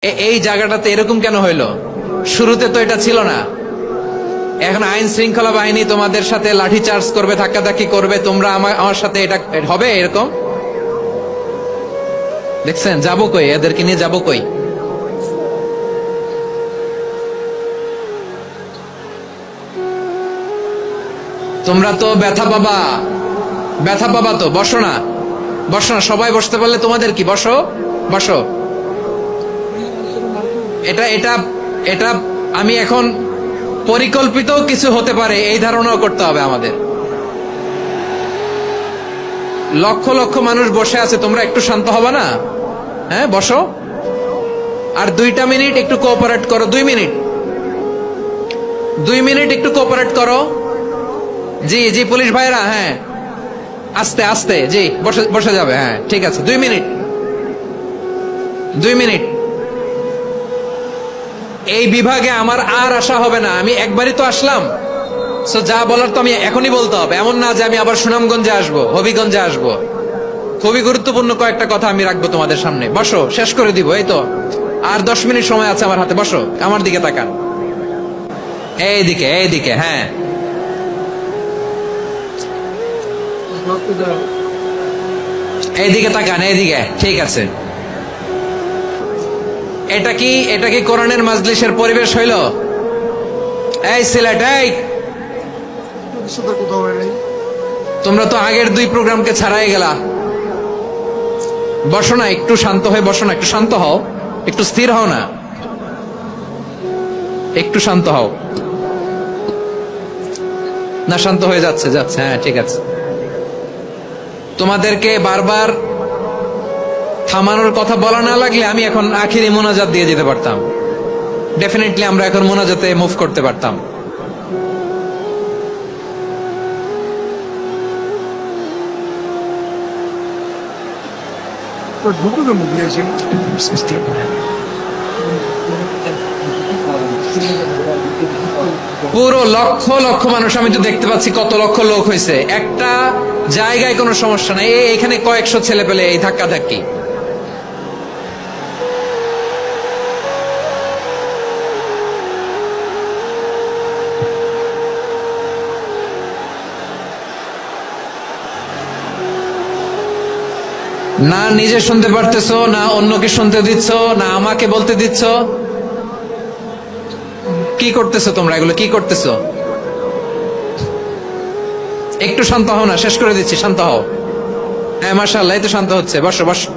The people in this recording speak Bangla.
এই জায়গাটাতে এরকম কেন হইলো? শুরুতে তো এটা ছিল না। এখন আইন শৃঙ্খলা বাহিনী তোমাদের সাথে লাঠি চার্জ করবে, ধাক্কাধাক্কি করবে, তোমরা আমার সাথে এটা হবে এরকম? দেখছেন যাবো কই, এদেরকে নিয়ে যাবো কই? তোমরা তো ব্যথা পাবা, ব্যথা পাবা তো। বসো না, বসো না, সবাই বসতে পারলে তোমাদের কি, বসো বসো। এটা এটা এটা আমি এখন পরিকল্পিত কিছু হতে পারে এই ধারণাও করতে হবে আমাদের। লক্ষ লক্ষ মানুষ বসে আছে, তোমরা একটু শান্ত হবে না? হ্যাঁ বসো, আর 2টা মিনিট একটু কোঅপারেট করো। 2 মিনিট একটু কোঅপারেট করো। জি জি পুলিশ ভাইরা, হ্যাঁ আস্তে আস্তে, জি বসে বসে যাবে, হ্যাঁ ঠিক আছে। 2 মিনিট, 2 মিনিট। এই বিভাগে আমার আর আসা হবে না, আমি একবারই তো আসলাম। সো যা বলার তো আমি এখনই বলতে হবে, এমন না যে আমি আবার সুনামগঞ্জে আসবো, হবিগঞ্জে আসবো। খুবই গুরুত্বপূর্ণ কয়েকটা কথা আমি রাখবো তোমাদের সামনে। বসো, শেষ করে দিব, এই তো আর 10 মিনিট সময় আছে আমার হাতে। বসো, আমার দিকে তাকান, এইদিকে এইদিকে, হ্যাঁ এইদিকে তাকান, এইদিকে, ঠিক আছে। এটা কি কোরআনের মাজলিসের পরিবেশ হইল? এই সিলেট, এই তোমরা তো আগের 2 প্রোগ্রামকে ছাড়াই গেলা। বসো না, একটু শান্ত হয়ে বসো না, একটু শান্ত হও, একটু স্থির হও না, একটু শান্ত হও না। শান্ত হয়ে যাচ্ছে, হ্যাঁ ঠিক আছে। তোমাদেরকে বারবার থামানোর কথা বলা না লাগলে আমি এখন আখিরি মোনাজাত দিয়ে যেতে পারতাম। ডেফিনেটলি আমরা এখন মোনাজাতে মুভ করতে পারতাম। পুরো লক্ষ লক্ষ মানুষ, আমি তো দেখতে পাচ্ছি কত লক্ষ লোক হয়েছে। একটা জায়গায় কোনো সমস্যা নাই, এখানে কয়েকশো ছেলে পেলে এই ধাক্কা ধাক্কি। না নিজে শুনতে পারতেছো, না অন্যকে শুনতে দিচ্ছ, না আমাকে বলতে দিচ্ছ। কি করতেছো তোমরা, এগুলো কি করতেছো? একটু শান্ত হও না, শেষ করে দিচ্ছি, শান্ত হও। হ্যাঁ মাশাআল্লাহ, এই তো শান্ত হচ্ছে। বসো বসো।